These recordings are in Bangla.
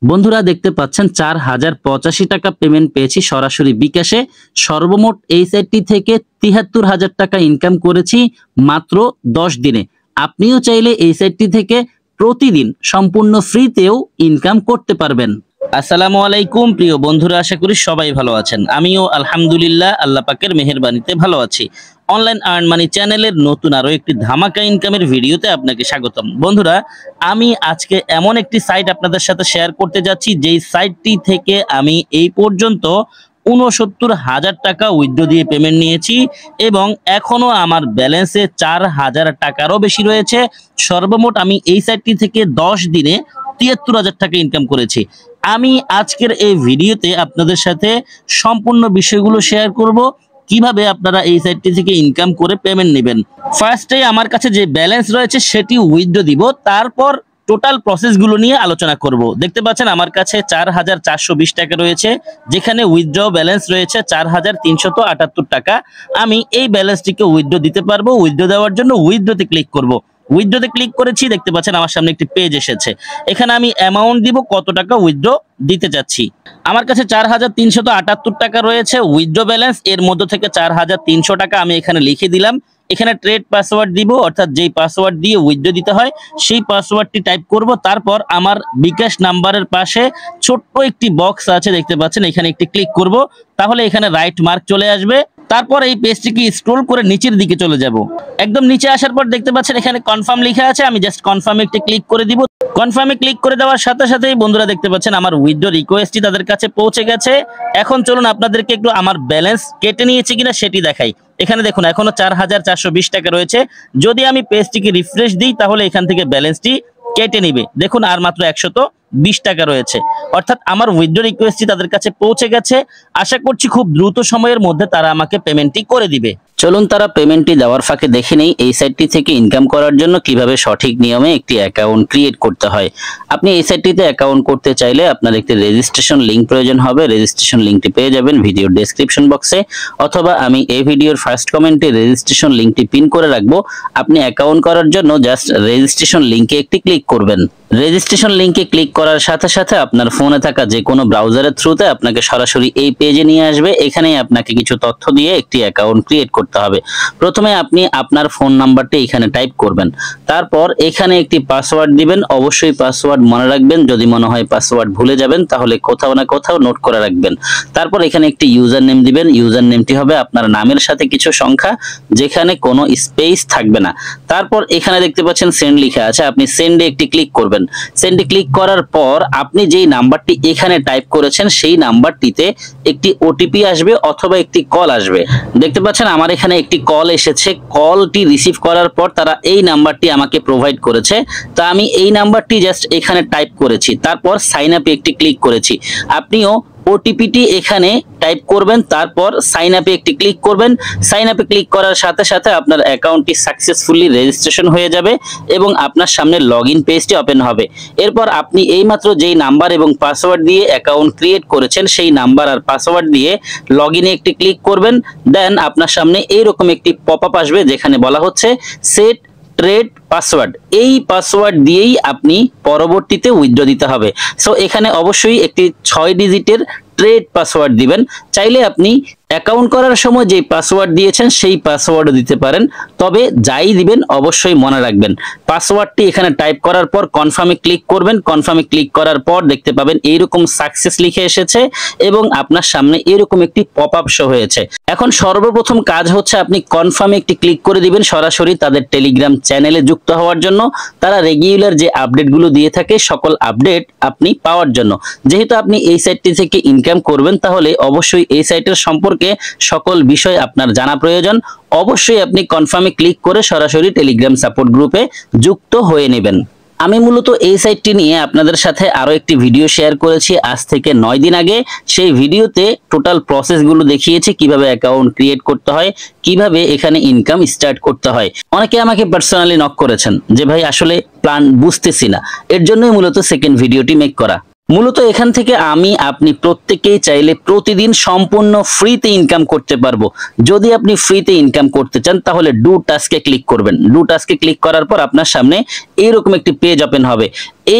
বন্ধুরা দেখতে পাচ্ছেন 4085 টাকা পেমেন্ট পেয়েছি সরাসরি বিকাশে। সর্বমোট এই সাইটটি থেকে ৭৩,০০০ টাকা ইনকাম করেছি মাত্র 10 দিনে। আপনিও চাইলে এই সাইটটি থেকে প্রতিদিন সম্পূর্ণ ফ্রিতেও ইনকাম করতে পারবেন। আসসালামু আলাইকুম প্রিয় বন্ধুরা, আশা করি সবাই ভালো আছেন। আমিও আলহামদুলিল্লাহ আল্লাহ পাকের মেহেরবানিতে ভালো আছি। অনলাইন আর্ন মানি চ্যানেলের নতুন আরো একটি ধামাকা ইনকামের ভিডিওতে আপনাকে স্বাগতম। বন্ধুরা, আমি আজকে এমন একটি সাইট আপনাদের সাথে শেয়ার করতে যাচ্ছি যেই সাইটটি থেকে আমি এই পর্যন্ত ৬৯,০০০ টাকা উইথড্র দিয়ে পেমেন্ট নিয়েছি এবং এখনো আমার ব্যালেন্সে ৪,০০০ টাকারও বেশি রয়েছে। সর্বমোট আমি এই সাইটটি থেকে 10 দিনে ৭৩,০০০ টাকা ইনকাম করেছি। আমি আজকের এই ভিডিওতে আপনাদের সাথে সম্পূর্ণ বিষয়গুলো শেয়ার করব, কিভাবে আপনারা এই সাইটটি থেকে ইনকাম করে পেমেন্ট নেবেন। ফার্স্টে আমার কাছে যে ব্যালেন্স রয়েছে সেটি উইথড্র দিব, তারপর টোটাল প্রসেসগুলো নিয়ে আলোচনা করব। দেখতে পাচ্ছেন আমার কাছে ৪,৪২০ টাকা রয়েছে, যেখানে উইথড্র ব্যালেন্স রয়েছে ৪,৩৭৮ টাকা। আমি এই ব্যালেন্সটিকে উইথড্র দিতে পারবো। উইথড্র দেওয়ার জন্য উইথড্রতে ক্লিক করব। উইথড্রতে ক্লিক করেছি, দেখতে পাচ্ছেন আমার সামনে একটি পেজ এসেছে। এখানে আমি অ্যামাউন্ট দিব, কত টাকা উইথড্র দিতে চাচ্ছি। আমার কাছে ৪,৩৭৮ টাকা রয়েছে উইথড্র ব্যালেন্স। এর মধ্যে থেকে ৪,৩০০ টাকা আমি এখানে লিখে দিলাম। এখানে ট্রেড পাসওয়ার্ড দিব, অর্থাৎ যেই পাসওয়ার্ড দিয়ে উইথড্র দিতে হয় সেই পাসওয়ার্ডটি টাইপ করব। তারপর আমার বিকাশ নাম্বারের পাশে ছোট্ট একটি বক্স আছে, দেখতে পাচ্ছেন, এখানে একটি ক্লিক করব। তাহলে এখানে রাইট মার্ক চলে আসবে। তারপর এই পেজটিকে স্ক্রল করে নিচের দিকে চলে যাব। একদম নিচে আসার পর দেখতে পাচ্ছেন এখানে কনফার্ম লেখা আছে। আমি জাস্ট কনফার্মে একটি ক্লিক করে দিব। কনফার্মে ক্লিক করে দেওয়ার সাথে সাথেই বন্ধুরা দেখতে পাচ্ছেন আমার উইথড্র রিকোয়েস্টটি তাদের কাছে পৌঁছে গেছে। এখন চলুন আপনাদেরকে একটু আমার ব্যালেন্স কেটে নিয়েছে কিনা সেটি দেখাই। এখানে দেখুন এখনো ৪,৪২০ টাকা রয়েছে। যদি আমি পেজটিকে রিফ্রেশ দিই তাহলে এখান থেকে ব্যালেন্সটি কেটে নিবে। দেখুন আর মাত্র ১২০ টাকা রয়েছে, অর্থাৎ আমার উইথড্র রিকোয়েস্টটি তাদের কাছে পৌঁছে গেছে। আশা করছি খুব দ্রুত সময়ের মধ্যে তারা আমাকে পেমেন্টটি করে দিবে। চলুন তারা পেমেন্টটি দেওয়ার ফাঁকে দেখে নেই এই সাইটটি থেকে ইনকাম করার জন্য কিভাবে সঠিক নিয়মে একটি অ্যাকাউন্ট ক্রিয়েট করতে হয়। আপনি এই সাইটটিতে অ্যাকাউন্ট করতে চাইলে আপনার একটি রেজিস্ট্রেশন লিংক প্রয়োজন হবে। রেজিস্ট্রেশন লিংকটি পেয়ে যাবেন ভিডিওর ডেসক্রিপশন বক্সে, অথবা আমি এই ভিডিওর ফার্স্ট কমেন্টে রেজিস্ট্রেশন লিংকটি পিন করে রাখবো। আপনি অ্যাকাউন্ট করার জন্য জাস্ট রেজিস্ট্রেশন লিংকে একটি ক্লিক করবেন। রেজিস্ট্রেশন লিংকে ক্লিক করার সাথে সাথে আপনার ফোনে থাকা যে কোনো ব্রাউজারের থ্রুতে আপনাকে সরাসরি এই পেজে নিয়ে আসবে। এখানেই আপনাকে কিছু তথ্য দিয়ে একটি অ্যাকাউন্ট ক্রিয়েট করতে হবে। প্রথমে আপনি আপনার ফোন নাম্বারটি এখানে টাইপ করবেন, তারপর এখানে একটি পাসওয়ার্ড দিবেন। অবশ্যই পাসওয়ার্ড মনে রাখবেন, যদি মনে হয় পাসওয়ার্ড ভুলে যাবেন তাহলে কোথাও না কোথাও নোট করে রাখবেন। তারপর এখানে একটি ইউজার নেম দিবেন। ইউজার নেমটি হবে আপনার নামের সাথে কিছু সংখ্যা, যেখানে কোনো স্পেস থাকবে না। তারপর এখানে দেখতে পাচ্ছেন সেন্ড লেখা আছে, আপনি সেন্ডে একটি ক্লিক করবেন। সেন্ডে ক্লিক করার পর আপনি যেই নাম্বারটি এখানে টাইপ করেছেন সেই নাম্বারটিতে একটি ওটিপি আসবে অথবা একটি কল আসবে। দেখতে পাচ্ছেন আমার এখানে একটি কল এসেছে। কলটি রিসিভ করার পর তারা এই নাম্বারটি আমাকে প্রোভাইড করেছে। তো আমি এই নাম্বারটি জাস্ট এখানে টাইপ করেছি, তারপর সাইন আপে একটি ক্লিক করেছি। আপনিও ওটিপিটি এখানে টাইপ করবেন, তারপর সাইন আপে একটি ক্লিক করবেন। সাইন আপে ক্লিক করার সাথে সাথে আপনার অ্যাকাউন্টটি সাকসেসফুলি রেজিস্ট্রেশন হয়ে যাবে এবং আপনার সামনে লগইন পেজটি ওপেন হবে। এরপর আপনি এইমাত্র যেই নাম্বার এবং পাসওয়ার্ড দিয়ে অ্যাকাউন্ট ক্রিয়েট করেছেন সেই নাম্বার আর পাসওয়ার্ড দিয়ে লগইনে একটি ক্লিক করবেন। দেন আপনার সামনে এইরকম একটি পপআপ আসবে, যেখানে বলা হচ্ছে সেট ট্রেড পাসওয়ার্ড। এই পাসওয়ার্ড দিয়েই আপনি পরবর্তীতে উইথড্র দিতে হবে। সো এখানে অবশ্যই একটি ৬ ডিজিটের ট্রেড পাসওয়ার্ড দিবেন। চাইলে আপনি অ্যাকাউন্ট করার সময় যে পাসওয়ার্ড দিয়েছেন সেই পাসওয়ার্ডও দিতে পারেন, তবে যাই দিবেন অবশ্যই মনে রাখবেন। পাসওয়ার্ডটি এখানে টাইপ করার পর কনফার্মে ক্লিক করবেন। কনফার্মে ক্লিক করার পর দেখতে পাবেন এইরকম সাকসেস লিখে এসেছে এবং আপনার সামনে এরকম একটি পপআপ শো হয়েছে। এখন সর্বপ্রথম কাজ হচ্ছে আপনি কনফার্মে একটি ক্লিক করে দিবেন সরাসরি তাদের টেলিগ্রাম চ্যানেলে যুক্ত হওয়ার জন্য। তারা রেগুলার যে আপডেটগুলো দিয়ে থাকে সকল আপডেট আপনি পাওয়ার জন্য। যেহেতু আপনি এই সাইটটি থেকে ইনকাম করবেন তাহলে অবশ্যই এই সাইটের সম্পর্কে সকল বিষয় আপনার জানা প্রয়োজন। অবশ্যই আপনি কনফার্মে ক্লিক করে সরাসরি টেলিগ্রাম সাপোর্ট গ্রুপে যুক্ত হয়ে নেবেন। আমি মূলত এই সাইটটি নিয়ে আপনাদের সাথে আরো একটি ভিডিও শেয়ার করেছি আজ থেকে ৯ দিন আগে। সেই ভিডিওতে টোটাল প্রসেসগুলো দেখিয়েছি, কিভাবে অ্যাকাউন্ট ক্রিয়েট করতে হয়, কিভাবে এখানে ইনকাম স্টার্ট করতে হয়। অনেকে আমাকে পার্সোনালি নক করেছেন যে ভাই আসলে প্ল্যান বুঝতেছি না, এর জন্যই মূলত সেকেন্ড ভিডিওটি মেক করা। মূলত এখান থেকে আমি আপনি প্রত্যেকেই চাইলে প্রতিদিন সম্পূর্ণ ফ্রিতে ইনকাম করতে পারবো। যদি আপনি ফ্রিতে ইনকাম করতে চান তাহলে ডু টাস্কে ক্লিক করবেন। ডু টাস্কে ক্লিক করার পর আপনার সামনে এইরকম একটি পেজ ওপেন হবে।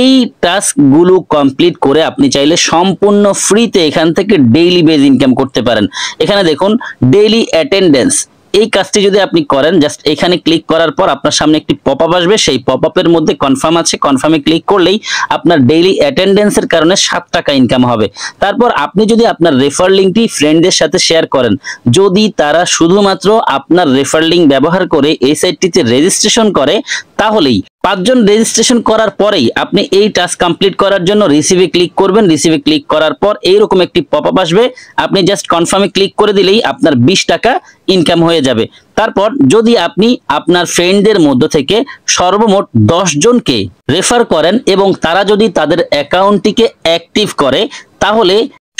এই টাস্কগুলো কমপ্লিট করে আপনি চাইলে সম্পূর্ণ ফ্রিতে এখান থেকে ডেইলি বেজ ইনকাম করতে পারেন। এখানে দেখুন ডেইলি অ্যাটেন্ডেন্স, এই কাজটি যদি আপনি করেন, জাস্ট এখানে ক্লিক করার পর আপনার সামনে একটি পপআপ আসবে, সেই পপআপের মধ্যে কনফার্ম আছে, কনফার্মে ক্লিক করলেই আপনার ডেইলি অ্যাটেন্ডেন্সের কারণে 7 টাকা ইনকাম হবে। তারপর আপনি যদি আপনার রেফার লিঙ্কটি ফ্রেন্ডদের সাথে শেয়ার করেন, যদি তারা শুধুমাত্র আপনার রেফার লিঙ্ক ব্যবহার করে এই সাইটটিতে রেজিস্ট্রেশন করে, তাহলেই 5 জন রেজিস্ট্রেশন করার পরেই আপনি এই টাস্ক কমপ্লিট করার জন্য রিসিভে ক্লিক করবেন। রিসিভে ক্লিক করার পর এইরকম একটি পপআপ আসবে, আপনি জাস্ট কনফার্মে ক্লিক করে দিলেই আপনার 20 টাকা ইনকাম হয়ে যাবে। তারপর যদি আপনি আপনার ফ্রেন্ডদের মধ্য থেকে সর্বমোট 10 জনকে রেফার করেন এবং তারা যদি তাদের অ্যাকাউন্টটিকে অ্যাক্টিভ করে, তাহলে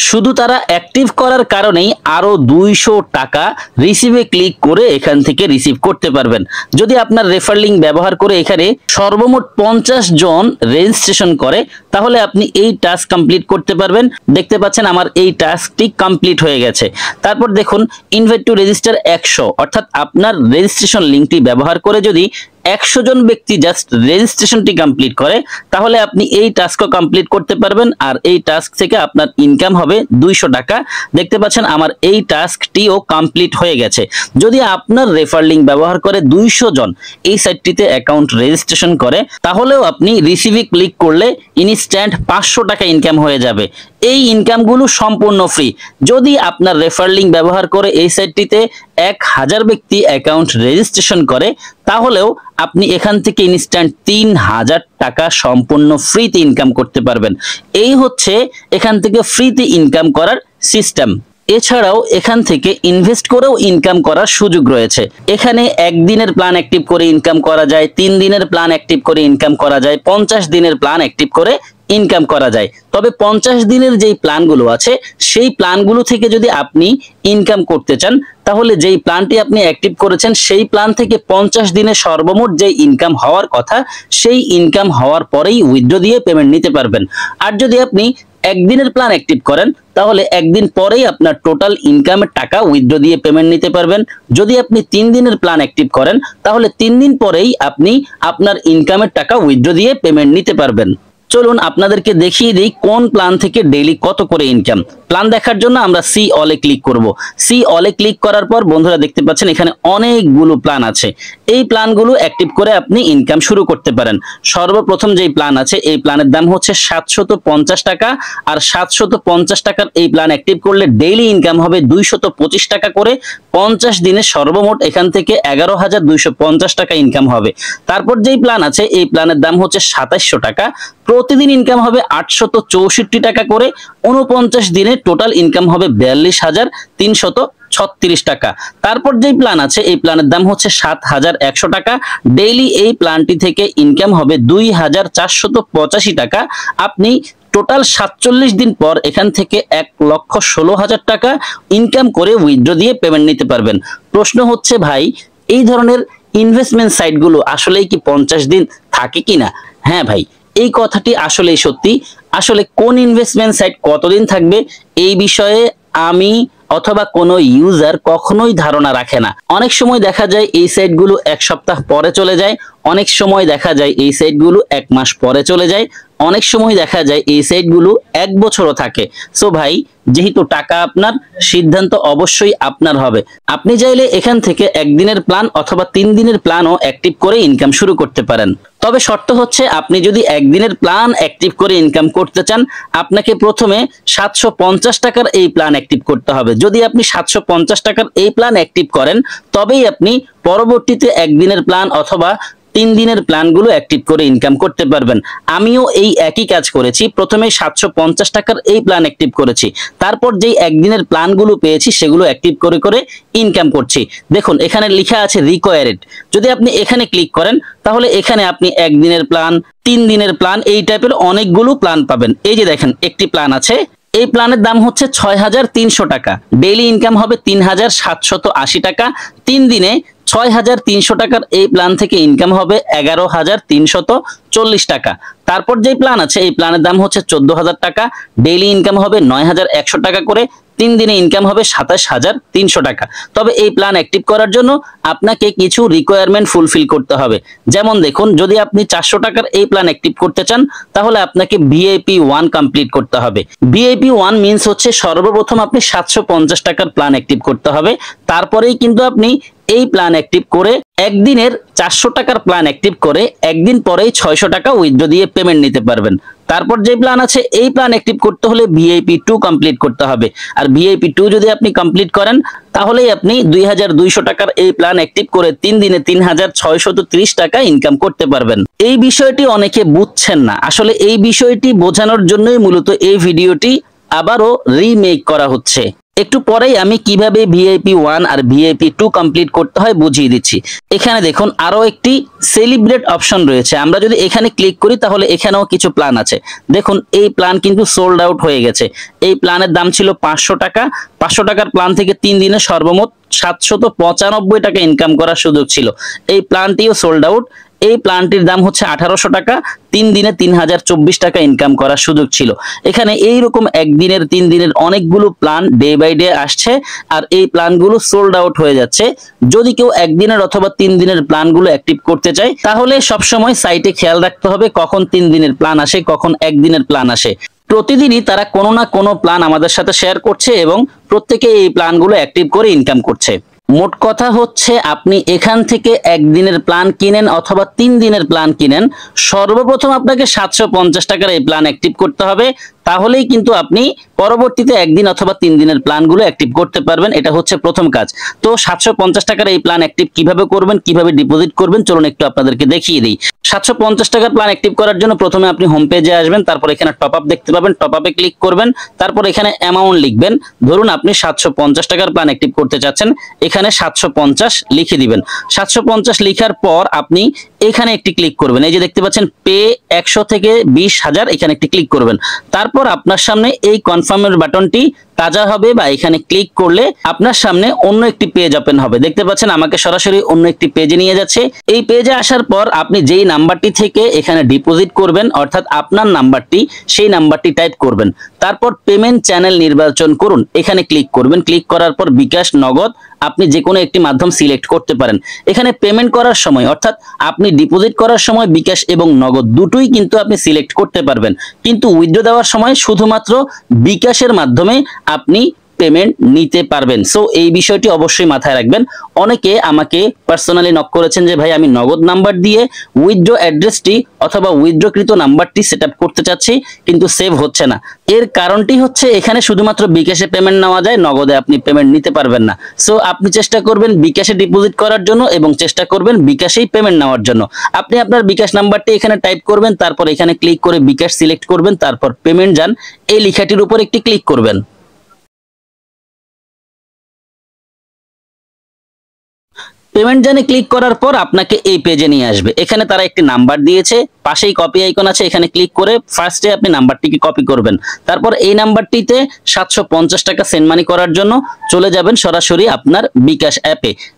শুধু তারা অ্যাক্টিভ করার কারণেই আরো 200 টাকা রিসিভে ক্লিক করে এখান থেকে রিসিভ করতে পারবেন। যদি আপনার রেফার লিঙ্ক ব্যবহার করে এখানে সর্বমোট 50 জন রেজিস্ট্রেশন করে, তাহলে আপনি এই টাস্ক কমপ্লিট করতে পারবেন। দেখতে পাচ্ছেন আমার এই টাস্কটি কমপ্লিট হয়ে গেছে। তারপর দেখুন ইনভাইট টু রেজিস্টার 100, অর্থাৎ আপনার রেজিস্ট্রেশন লিঙ্কটি ব্যবহার করে যদি 100 জন ব্যক্তি জাস্ট রেজিস্ট্রেশনটি কমপ্লিট করে, তাহলে আপনি এই টাস্কও কমপ্লিট করতে পারবেন। আর এই টাস্ক থেকে আপনার ইনকাম হবে 200 টাকা। দেখতে পাচ্ছেন আমার এই টাস্কটিও কমপ্লিট হয়ে গেছে। যদি আপনার রেফার লিঙ্ক ব্যবহার করে 200 জন এই সাইটটিতে অ্যাকাউন্ট রেজিস্ট্রেশন করে, তাহলেও আপনি রিসিভে ক্লিক করলে ইনস্ট্যান্ট 500 টাকা ইনকাম হয়ে যাবে। এই ইনকামগুলো সম্পূর্ণ ফ্রি। যদি আপনার রেফার লিঙ্ক ব্যবহার করে এই সাইটটিতে 1000 ব্যক্তি অ্যাকাউন্ট রেজিস্ট্রেশন করে, তাহলেও আপনি এখান থেকে ইনস্ট্যান্ট 3000 টাকা সম্পূর্ণ ফ্রিতে ইনকাম করতে পারবেন। এই হচ্ছে এখান থেকে ফ্রিতে ইনকাম করার সিস্টেম। এছাড়াও এখান থেকে ইনভেস্ট করেও ইনকাম করার সুযোগ রয়েছে। এখানে 1 দিনের প্ল্যান অ্যাক্টিভ করে ইনকাম করা যায়, 3 দিনের প্ল্যান অ্যাক্টিভ করে ইনকাম করা যায়, 50 দিনের প্ল্যান অ্যাক্টিভ করে ইনকাম করা যায়। তবে 50 দিনের যেই প্ল্যানগুলো আছে, সেই প্ল্যানগুলো থেকে যদি আপনি ইনকাম করতে চান, তাহলে যেই প্ল্যানটি আপনি অ্যাক্টিভ করেছেন সেই প্ল্যান থেকে 50 দিনে সর্বমোট যে ইনকাম হওয়ার কথা, সেই ইনকাম হওয়ার পরেই উইথড্র দিয়ে পেমেন্ট নিতে পারবেন। আর যদি আপনি 1 দিনের প্ল্যান অ্যাক্টিভ করেন, তাহলে 1 দিন পরেই আপনার টোটাল ইনকামের টাকা উইথড্র দিয়ে পেমেন্ট নিতে পারবেন। যদি আপনি 3 দিনের প্ল্যান অ্যাক্টিভ করেন, তাহলে 3 দিন পরেই আপনি আপনার ইনকামের টাকা উইথড্র দিয়ে পেমেন্ট নিতে পারবেন। চলুন আপনাদেরকে দেখিয়ে দিই কোন প্ল্যান থেকে ডেইলি কত করে ইনকাম। প্ল্যান দেখার জন্য আমরা সি অলে ক্লিক করব। সি অলে ক্লিক করার পর বন্ধুরা দেখতে পাচ্ছেন এখানে অনেকগুলো প্ল্যান আছে। এই প্ল্যানগুলো অ্যাক্টিভ করে আপনি ইনকাম শুরু করতে পারেন। সর্বপ্রথম যেই প্ল্যান আছে, এই প্ল্যানের দাম হচ্ছে 750 টাকা। আর 750 টাকার এই প্ল্যান অ্যাক্টিভ করলে ডেইলি ইনকাম হবে 225 টাকা করে। 50 দিনে সর্বমোট এখান থেকে 11,250 টাকা ইনকাম হবে। তারপর যেই প্ল্যান আছে, এই প্ল্যানের দাম হচ্ছে 2700 টাকা। প্রতিদিন ইনকাম হবে 864 টাকা করে। 49 দিনে টোটাল ইনকাম হবে 42,336 টাকা। তারপর যেই প্ল্যান আছে, এই প্ল্যানের দাম হচ্ছে 7,100 টাকা। ডেইলি এই প্ল্যানটি থেকে ইনকাম হবে 2,485 টাকা। আপনি টোটাল 47 দিন পর এখান থেকে 1,16,000 টাকা ইনকাম করে উইথড্র দিয়ে পেমেন্ট নিতে পারবেন। প্রশ্ন হচ্ছে ভাই, এই ধরনের ইনভেস্টমেন্ট সাইটগুলো আসলেই কি 50 দিন থাকে কিনা? হ্যাঁ ভাই, এই কথাটি আসলেই সত্যি। আসলে কোন ইনভেস্টমেন্ট সাইট কতদিন থাকবে এই বিষয়ে আমি অথবা কোনো ইউজার কখনোই ধারণা রাখে না। অনেক সময় দেখা যায় এই সাইটগুলো 1 সপ্তাহ পরে চলে যায়, অনেক সময় দেখা যায় এই সাইটগুলো 1 মাস পরে চলে যায়, অনেক সময় দেখা যায় এই সাইটগুলো 1 বছরও থাকে। সো ভাই, যেহেতু টাকা আপনার, সিদ্ধান্ত অবশ্যই আপনার হবে। আপনি চাইলে এখান থেকে 1 দিনের প্ল্যান অথবা 3 দিনের প্ল্যানও অ্যাক্টিভ করে ইনকাম শুরু করতে পারেন। তবে শর্ত হচ্ছে, আপনি যদি 1 দিনের প্ল্যান অ্যাক্টিভ করে ইনকাম করতে চান, আপনাকে প্রথমে 750 টাকার এই প্ল্যান অ্যাক্টিভ করতে হবে। যদি আপনি 750 টাকার এই প্ল্যান অ্যাক্টিভ করেন, তবেই আপনি পরবর্তীতে 1 দিনের প্ল্যান অথবা 3 দিনের প্ল্যানগুলো অ্যাক্টিভ করে ইনকাম করতে পারবেন। আমিও এই একই কাজ করেছি। প্রথমে 750 টাকার এই প্ল্যান অ্যাক্টিভ করেছি, তারপর যেই 1 দিনের প্ল্যানগুলো পেয়েছি সেগুলো অ্যাক্টিভ করে করে ইনকাম করছি। দেখুন এখানে লেখা আছে রিকোয়ার্ড। যদি আপনি এখানে ক্লিক করেন, তাহলে এখানে আপনি 1 দিনের প্ল্যান, 3 দিনের প্ল্যান, এই টাইপের অনেকগুলো প্ল্যান পাবেন। এই যে দেখেন একটি প্ল্যান আছে, এই প্ল্যানের দাম হচ্ছে 6,300 টাকা। ডেইলি ইনকাম হবে 3,780 টাকা। 3 দিনে 6,300 টাকার এই প্ল্যান থেকে ইনকাম হবে 11,340 টাকা। তারপর যে প্ল্যান আছে এই প্ল্যানের দাম হচ্ছে 14,000 টাকা, ডেইলি ইনকাম হবে 9,100 টাকা করে, 3 দিনে ইনকাম হবে 27,300 টাকা। তবে এই প্ল্যান অ্যাক্টিভ করার জন্য আপনাকে কিছু রিকোয়ারমেন্ট ফুলফিল করতে হবে। যেমন দেখুন, যদি আপনি 400 টাকার এই প্ল্যান অ্যাক্টিভ করতে চান তাহলে আপনাকে ভিআইপি 1 কমপ্লিট করতে হবে। ভিআইপি 1 মিন্স হচ্ছে সর্বপ্রথম আপনি 750 টাকার প্ল্যান অ্যাক্টিভ করতে হবে, তারপরেই কিন্তু আপনি এই প্ল্যান অ্যাক্টিভ করে একদিনের 400 টাকার প্ল্যান অ্যাক্টিভ করে একদিন পরেই 600 টাকা উইথড্র দিয়ে পেমেন্ট নিতে পারবেন। তারপর যে প্ল্যান আছে এই প্ল্যান অ্যাক্টিভ করতে হলে ভিআইপি 2 কমপ্লিট করতে হবে, আর ভিআইপি 2 যদি আপনি কমপ্লিট করেন তাহলেই আপনি 2,200 টাকার এই প্ল্যান অ্যাক্টিভ করে 3 দিনে 3,630 টাকা ইনকাম করতে পারবেন। এই বিষয়টি অনেকে বুঝছেন না, আসলে এই বিষয়টি বোঝানোর জন্যই মূলত এই ভিডিওটি আবারও রিমেক করা হচ্ছে। একটু পরেই আমি কিভাবে ভিআইপি 1 আর ভিআইপি 2 কমপ্লিট করতে হয় বুঝিয়ে দিচ্ছি। এখানে দেখুন আরো একটি সেলিব্রেট অপশন রয়েছে, আমরা যদি এখানে ক্লিক করি তাহলে এখানেও কিছু প্ল্যান আছে। দেখুন এই প্ল্যান কিন্তু সোল্ড আউট হয়ে গেছে। এই প্ল্যানের দাম ছিল 500 টাকা, 500 টাকার প্ল্যান থেকে 3 দিনে সর্বমোট 795 টাকা ইনকাম করার সুযোগ ছিল। এই প্ল্যানটিও সোল্ড আউট। এই প্ল্যানটির দাম হচ্ছে 1800 টাকা, 3 দিনে 3,024 টাকা ইনকাম করার সুযোগ ছিল। এখানে এইরকম একদিনের 3 দিনের অনেকগুলো প্ল্যান ডে বাই ডে আসছে, আর এই প্ল্যানগুলো সোল্ড আউট হয়ে যাচ্ছে। যদি কেউ একদিনের অথবা 3 দিনের প্ল্যানগুলো অ্যাক্টিভ করতে চায় তাহলে সবসময় সাইটে খেয়াল রাখতে হবে কখন 3 দিনের প্ল্যান আসে, কখন একদিনের প্ল্যান আসে। প্রতিদিনই তারা কোনো না কোনো প্ল্যান আমাদের সাথে শেয়ার করছে এবং প্রত্যেকে এই প্ল্যানগুলো অ্যাক্টিভ করে ইনকাম করছে। মোট কথা হচ্ছে আপনি এখান থেকে একদিনের প্ল্যান কিনেন অথবা 3 দিনের প্ল্যান কিনেন, সর্বপ্রথম আপনাকে 750 টাকার এই প্ল্যান অ্যাক্টিভ করতে হবে, তাহলেই কিন্তু আপনি পরবর্তীতে একদিন অথবা 3 দিনের প্ল্যানগুলো অ্যাক্টিভ করতে পারবেন। এটা হচ্ছে প্রথম কাজ। তো 750 টাকার এই প্ল্যান অ্যাক্টিভ কিভাবে করবেন, কিভাবে ডিপোজিট করবেন চলুন একটু আপনাদেরকে দেখিয়ে দিই। 750 টাকার প্ল্যান অ্যাক্টিভ করার জন্য প্রথমে আপনি হোম পেজে আসবেন, তারপর এখানে টপ আপ দেখতে পাবেন, টপ আপে ক্লিক করবেন, তারপর এখানে অ্যামাউন্ট লিখবেন। ধরুন আপনি 750 টাকার প্ল্যান অ্যাক্টিভ করতে চাচ্ছেন, এখানে 750 লিখে দিবেন। 750 লেখার পর আপনি এখানে একটি ক্লিক করবেন, এই যে দেখতে পাচ্ছেন পে 100 থেকে 20,000, এখানে একটি ক্লিক করবেন। তারপর আপনার সামনে এই কনফার্মের বাটনটি তাজা হবে বা এখানে ক্লিক করলে আপনার সামনে অন্য একটি পেজ ওপেন হবে। দেখতে পাচ্ছেন আমাকে সরাসরি অন্য একটি পেজে নিয়ে যাচ্ছে। এই পেজে আসার পর আপনি যেই নাম্বারটি থেকে এখানে ডিপোজিট করবেন অর্থাৎ আপনার নাম্বারটি, সেই নাম্বারটি টাইপ করবেন। তারপর পেমেন্ট চ্যানেল নির্বাচন করুন, এখানে ক্লিক করবেন। ক্লিক করার পর বিকাশ, নগদ আপনি যে কোনো একটি মাধ্যম সিলেক্ট করতে পারেন। এখানে পেমেন্ট করার সময় অর্থাৎ আপনি ডিপোজিট করার সময় বিকাশ এবং নগদ দুটোই কিন্তু আপনি সিলেক্ট করতে পারবেন, কিন্তু উইথড্র দেওয়ার সময় শুধুমাত্র বিকাশের মাধ্যমে আপনি পেমেন্ট নিতে পারবেন। সো এই বিষয়টি অবশ্যই মাথায় রাখবেন। অনেকে আমাকে পার্সোনালি নক করেছেন যে ভাই আমি নগদ নাম্বার দিয়ে উইথড্র অ্যাড্রেসটি অথবা উইথড্রকৃত নাম্বারটি সেটআপ করতে চাচ্ছি কিন্তু সেভ হচ্ছে না। এর কারণটি হচ্ছে এখানে শুধুমাত্র বিকাশে পেমেন্ট নেওয়া যায়, নগদে আপনি পেমেন্ট নিতে পারবেন না। সো আপনি চেষ্টা করবেন বিকাশে ডিপোজিট করার জন্য এবং চেষ্টা করবেন বিকাশেই পেমেন্ট নেওয়ার জন্য। আপনি আপনার বিকাশ নাম্বারটি এখানে টাইপ করবেন, তারপর এখানে ক্লিক করে বিকাশ সিলেক্ট করবেন, তারপর পেমেন্ট যান, এই লেখাটির উপর একটি ক্লিক করবেন। পেমেন্ট জানে ক্লিক করার পর আপনাকে এই পেজে নিয়ে আসবে। এখানে তারা একটি নাম্বার দিয়েছে, পাশেই কপি আইকন আছে, এখানে ক্লিক করে ফার্স্টে আপনি নাম্বারটিকে কপি করবেন। তারপর এই নাম্বারটিতে 750 টাকা সেন্ড মানি করার জন্য চলে যাবেন সরাসরি আপনার বিকাশ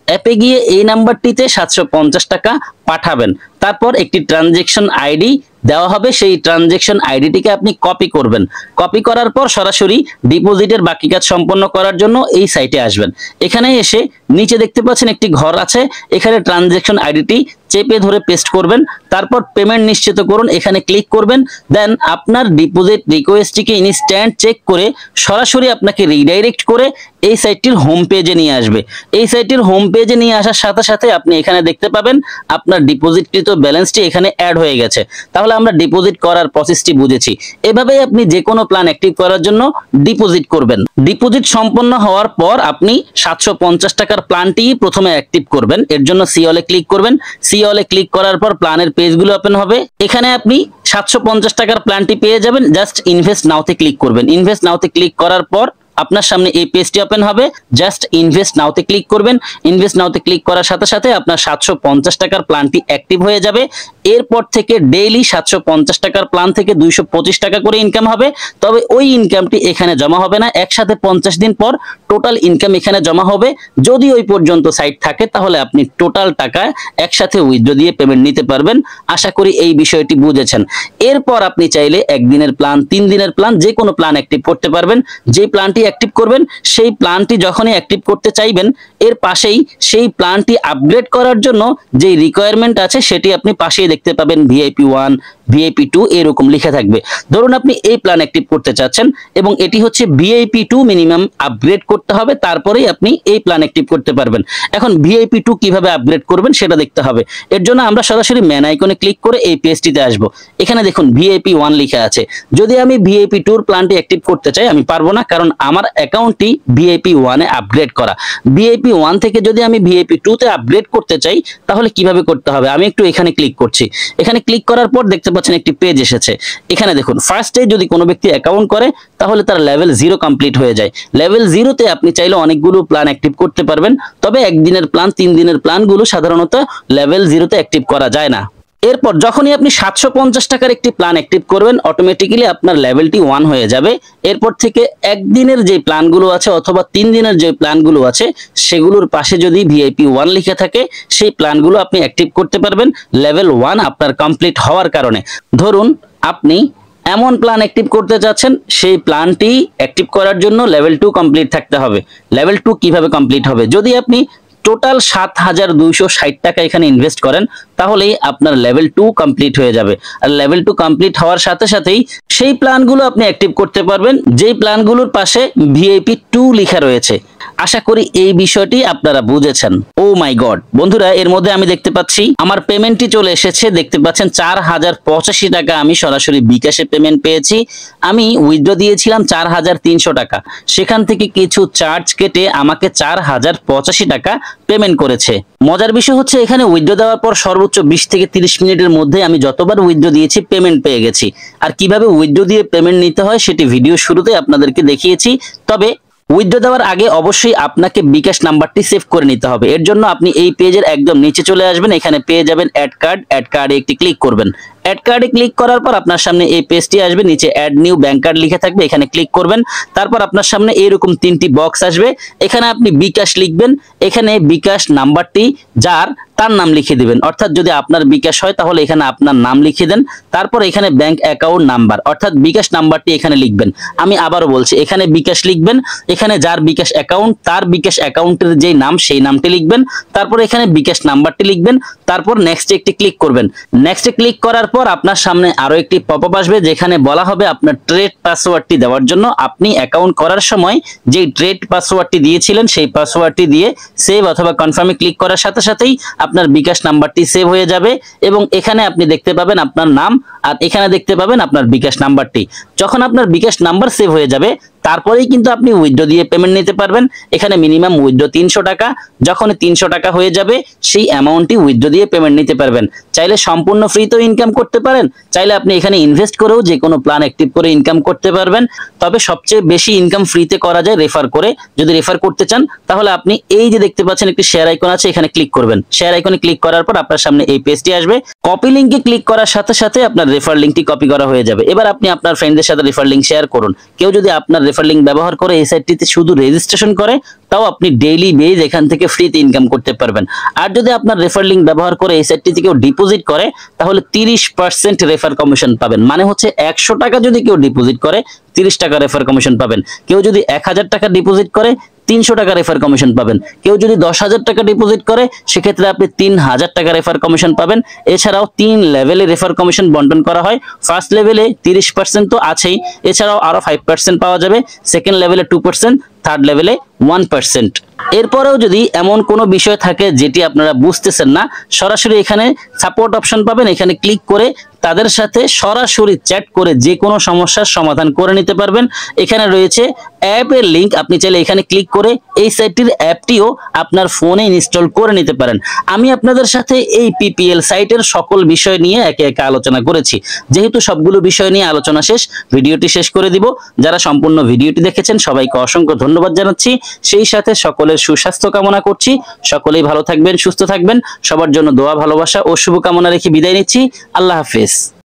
অ্যাপে গিয়ে এই নাম্বারটিতে 750 টাকা পাঠাবেন। তারপর একটি ট্রানজ্যাকশন আইডি দেওয়া হবে, সেই ট্রানজ্যাকশন আইডিটিকে আপনি কপি করবেন। কপি করার পর সরাসরি ডিপোজিটের বাকি কাজ সম্পন্ন করার জন্য এই সাইটে আসবেন। এখানে এসে নিচে দেখতে পাচ্ছেন একটি ঘর আছে, এখানে ট্রানজ্যাকশন আইডিটি চেপে ধরে পেস্ট করবেন। তারপর পেমেন্ট নিশ্চিত করুন, এখানে ক্লিক করবেন। দেন আপনার ডিপোজিট রিকোয়েস্টটিকে ইনস্ট্যান্ট চেক করে সরাসরি আপনাকে রিডাইরেক্ট করে এই সাইটটির হোম পেজে নিয়ে আসবে। এই সাইটটির হোম পেজে নিয়ে আসার সাথে সাথে আপনি এখানে দেখতে পাবেন আপনার ডিপোজিটকৃত ব্যালেন্সটি এখানে অ্যাড হয়ে গেছে। তাহলে আমরা ডিপোজিট করার প্রসেসটি বুঝেছি। এভাবেই আপনি যে কোনো প্ল্যান অ্যাক্টিভ করার জন্য ডিপোজিট করবেন। ডিপোজিট সম্পন্ন হওয়ার পর আপনি 750 টাকার প্ল্যানটি প্রথমে অ্যাক্টিভ করবেন। এর জন্য সি অলে ক্লিক করবেন। সি অলে ক্লিক করার পর প্ল্যানের পেজগুলো ওপেন হবে। এখানে আপনি 750 টাকার প্ল্যানটি পেয়ে যাবেন। জাস্ট ইনভেস্ট নাওতে ক্লিক করবেন। ইনভেস্ট নাওতে ক্লিক করার পর আপনার সামনে এই পেজটি ওপেন হবে। জাস্ট ইনভেস্ট নাওতে ক্লিক করবেন। ইনভেস্ট নাওতে ক্লিক করার সাথে সাথে আপনার 750 টাকার প্ল্যানটি অ্যাক্টিভ হয়ে যাবে। এরপর থেকে ডেইলি 750 টাকার প্ল্যান থেকে 225 টাকা করে ইনকাম হবে। তবে ওই ইনকামটি এখানে জমা হবে না, একসাথে 50 দিন পর টোটাল ইনকাম এখানে জমা হবে। যদি ওই পর্যন্ত সাইট থাকে তাহলে আপনি টোটাল টাকা একসাথে উইথড্র দিয়ে পেমেন্ট নিতে পারবেন। আশা করি এই বিষয়টি বুঝেছেন। এরপর আপনি চাইলে একদিনের প্ল্যান, 3 দিনের প্ল্যান, যে কোনো প্ল্যান অ্যাক্টিভ করতে পারবেন। যে প্ল্যানটি অ্যাক্টিভ করবেন সেই প্ল্যানটি যখনই অ্যাক্টিভ করতে চাইবেন, এর পাশেই সেই প্ল্যানটি আপগ্রেড করার জন্য যে রিকোয়ারমেন্ট আছে সেটি আপনি পাশেই দেখতে পাবেন। ভিআইপি 1, ভিআইপি 2 এরকম লেখা থাকবে। ধরুন আপনি এই প্ল্যান অ্যাক্টিভ করতে চাচ্ছেন এবং এটি হচ্ছে ভিআইপি 2, মিনিমাম আপগ্রেড করতে হবে, তারপরেই আপনি এই প্ল্যান অ্যাক্টিভ করতে পারবেন। এখন ভিআইপি 2 কিভাবে আপগ্রেড করবেন সেটা দেখতে হবে। এর জন্য আমরা সরাসরি ম্যান আইকনে ক্লিক করে এই পেজটিতে আসব। এখানে দেখুন ভিআইপি 1 লেখা আছে। যদি আমি ভিআইপি 2 এর প্ল্যানটি অ্যাক্টিভ করতে চাই, আমি পারবো না, কারণ আমার অ্যাকাউন্টটি ভিআইপি 1 এ আপগ্রেড করা। ভিআইপি 1 থেকে যদি আমি ভিআইপি 2 তে আপগ্রেড করতে চাই তাহলে কিভাবে করতে হবে, আমি একটু এখানে ক্লিক করছি। এখানে ক্লিক করার পর দেখতে পাচ্ছেন একটি পেজ এসেছে। এখানে দেখুন ফার্স্টে যদি কোনো ব্যক্তি অ্যাকাউন্ট করে তাহলে তার লেভেল 0 কমপ্লিট হয়ে যায়। লেভেল 0 তে আপনি চাইলে অনেকগুলো প্ল্যান অ্যাক্টিভ করতে পারবেন, তবে একদিনের প্ল্যান, 3 দিনের প্ল্যানগুলো সাধারণত লেভেল 0 তে অ্যাক্টিভ করা যায় না। এরপর যখনই আপনি 750 টাকার একটি প্ল্যান অ্যাক্টিভ করবেন, অটোমেটিক্যালি আপনার লেভেলটি 1 হয়ে যাবে। এরপর থেকে একদিনের যে প্ল্যানগুলো আছে অথবা 3 দিনের যে প্ল্যানগুলো আছে সেগুলোর পাশে যদি ভিআইপি 1 লেখা থাকে সেই প্ল্যানগুলো আপনি অ্যাক্টিভ করতে পারবেন লেভেল 1 আপনার কমপ্লিট হওয়ার কারণে। ধরুন আপনি এমন প্ল্যান অ্যাক্টিভ করতে যাচ্ছেন, সেই প্ল্যানটি অ্যাক্টিভ করার জন্য লেভেল 2 কমপ্লিট থাকতে হবে। লেভেল 2 কিভাবে কমপ্লিট হবে, যদি আপনি টোটাল 7260 টাকা এখানে ইনভেস্ট করেন তাহলেই আপনার লেভেল 2 কমপ্লিট হয়ে যাবে। আর লেভেল 2 কমপ্লিট হওয়ার সাথে সাথেই সেই প্ল্যানগুলো আপনি অ্যাক্টিভ করতে পারবেন যেই প্ল্যানগুলোর পাশে ভিআইপি 2 লেখা রয়েছে। আশা করি এই বিষয়টি আপনারা বুঝেছেন। ও মাই গড বন্ধুরা, এর মধ্যে আমি দেখতে পাচ্ছি আমার পেমেন্টটি চলে এসেছে। দেখতে পাচ্ছেন 4085 টাকা আমি সরাসরি বিকাশে পেমেন্ট পেয়েছি। আমি উইথড্র দিয়েছিলাম 4300 টাকা, সেখান থেকে কিছু চার্জ কেটে আমাকে 4085 টাকা পেমেন্ট করেছে। মজার বিষয় হচ্ছে এখানে উইথড্র দেওয়ার পর সর্বোচ্চ 20 থেকে 30 মিনিটের মধ্যে আমি যতবার উইথড্র দিয়েছি পেমেন্ট পেয়ে গেছি। আর কিভাবে উইথড্র দিয়ে পেমেন্ট নিতে হয় সেটি ভিডিও শুরুতে আপনাদেরকে দেখিয়েছি। তবে উইথড্র দেওয়ার আগে অবশ্যই আপনাকে বিকাশ নাম্বারটি সেভ করে নিতে হবে। এর জন্য আপনি এই পেজের একদম নিচে চলে আসবেন, এখানে পেয়ে যাবেন অ্যাড কার্ড। অ্যাড কার্ডে একটি ক্লিক করবেন। অ্যাড কার্ডে ক্লিক করার পর আপনার সামনে এই পেজটি আসবে, নিচে অ্যাড নিউ ব্যাংক কার্ড লিখে থাকবে, এখানে ক্লিক করবেন। তারপর আপনার সামনে এইরকম 3টি বক্স আসবে, এখানে আপনি বিকাশ লিখবেন। এখানে বিকাশ নাম্বারটি যার তার নাম লিখে দিবেন, অর্থাৎ যদি আপনার বিকাশ হয় তাহলে এখানে আপনার নাম লিখে দেন। তারপর এখানে ব্যাংক অ্যাকাউন্ট নাম্বার অর্থাৎ বিকাশ নাম্বারটি এখানে লিখবেন। আমি আবারও বলছি, এখানে বিকাশ লিখবেন, এখানে যার বিকাশ অ্যাকাউন্ট তার বিকাশ অ্যাকাউন্টের যেই নাম সেই নামটি লিখবেন। তারপর এখানে বিকাশ নাম্বারটি লিখবেন। তারপর নেক্সটে একটি ক্লিক করবেন। নেক্সটে ক্লিক করার পর আপনার সামনে আরো একটি পপআপ আসবে, যেখানে বলা হবে আপনার ট্রেড পাসওয়ার্ডটি দেওয়ার জন্য। আপনি অ্যাকাউন্ট করার সময় যেই ট্রেড পাসওয়ার্ডটি দিয়েছিলেন সেই পাসওয়ার্ডটি দিয়ে সেভ অথবা কনফার্মে ক্লিক করার সাথে সাথেই আপনার বিকাশ নাম্বারটি সেভ হয়ে যাবে এবং এখানে আপনি দেখতে পাবেন আপনার নাম আর এখানে দেখতে পাবেন আপনার বিকাশ নাম্বারটি। যখন আপনার বিকাশ নাম্বার সেভ হয়ে যাবে তারপরেই কিন্তু আপনি উইথড্র দিয়ে পেমেন্ট নিতে পারবেন। এখানে মিনিমাম উইথড্র 300 টাকা। যখন 300 টাকা হয়ে যাবে সেই অ্যামাউন্টটি উইথড্র দিয়ে পেমেন্ট নিতে পারবেন। চাইলে সম্পূর্ণ ফ্রিতেও ইনকাম করতে পারেন, চাইলে আপনি এখানে ইনভেস্ট করেও যে কোনো প্ল্যান অ্যাক্টিভ করে ইনকাম করতে পারবেন। তবে সবচেয়ে বেশি ইনকাম ফ্রিতে করা যায় রেফার করে। যদি রেফার করতে চান তাহলে আপনি এই যে দেখতে পাচ্ছেন একটি শেয়ার আইকন আছে, এখানে ক্লিক করবেন। শেয়ার আইকনে ক্লিক করার পর আপনার সামনে এই পেজটি আসবে। কপি লিংকে ক্লিক করার সাথে সাথে আপনার রেফার লিংকটি কপি করা হয়ে যাবে। এবার আপনি আপনার ফ্রেন্ডদের সাথে রেফার লিংক শেয়ার করুন। কেউ যদি আপনার রেফার লিংক ব্যবহার করে এই সাইটটিতে শুধু রেজিস্ট্রেশন করে তাও আপনি ডেইলি বেজ এখান থেকে ফ্রিতে ইনকাম করতে পারবেন। আর যদি আপনার রেফার লিংক ব্যবহার করে এই সাইটটিতে কেউ ডিপোজিট করে তাহলে 30% রেফার কমিশন পাবেন। মানে হচ্ছে 100 টাকা যদি কেউ ডিপোজিট করে 30 টাকা রেফার কমিশন পাবেন। কেউ যদি 1000 টাকা ডিপোজিট করে 300 টাকা রেফার কমিশন পাবেন। কেউ যদি 10,000 টাকা ডিপোজিট করে সেক্ষেত্রে আপনি 3000 টাকা রেফার কমিশন পাবেন। এছাড়াও 3 লেভেলে রেফার কমিশন বন্টন করা হয়। ফার্স্ট লেভেলে 30% তো আছেই, এছাড়াও আরো 5% পাওয়া যাবে। সেকেন্ড লেভেলে 2%, থার্ড লেভেলে 1%। এরপরেও যদি এমন কোনো বিষয় থাকে যেটি আপনারা বুঝতেছেন না, সরাসরি এখানে সাপোর্ট অপশন পাবেন, এখানে ক্লিক করে তাদের সাথে সরাসরি চ্যাট করে যে কোনো সমস্যার সমাধান করে নিতে পারবেন। এখানে রয়েছে অ্যাপের লিংক, আপনি চাইলে এখানে ক্লিক করে এই সাইটটির অ্যাপটিও আপনার ফোনে ইনস্টল করে নিতে পারেন। আমি আপনাদের সাথে এই পিপিএল সাইটের সকল বিষয় নিয়ে একে একে আলোচনা করেছি। যেহেতু সবগুলো বিষয় নিয়ে আলোচনা শেষ, ভিডিওটি শেষ করে দিব। যারা সম্পূর্ণ ভিডিওটি দেখেছেন সবাইকে অসংখ্য ধন্যবাদ জানাচ্ছি। সেই সাথে সকলের সুস্বাস্থ্য কামনা করছি। সকলেই ভালো থাকবেন, সুস্থ থাকবেন। সবার জন্য দোয়া, ভালোবাসা ও শুভকামনা রেখে বিদায় নিচ্ছি। আল্লাহ হাফেজ।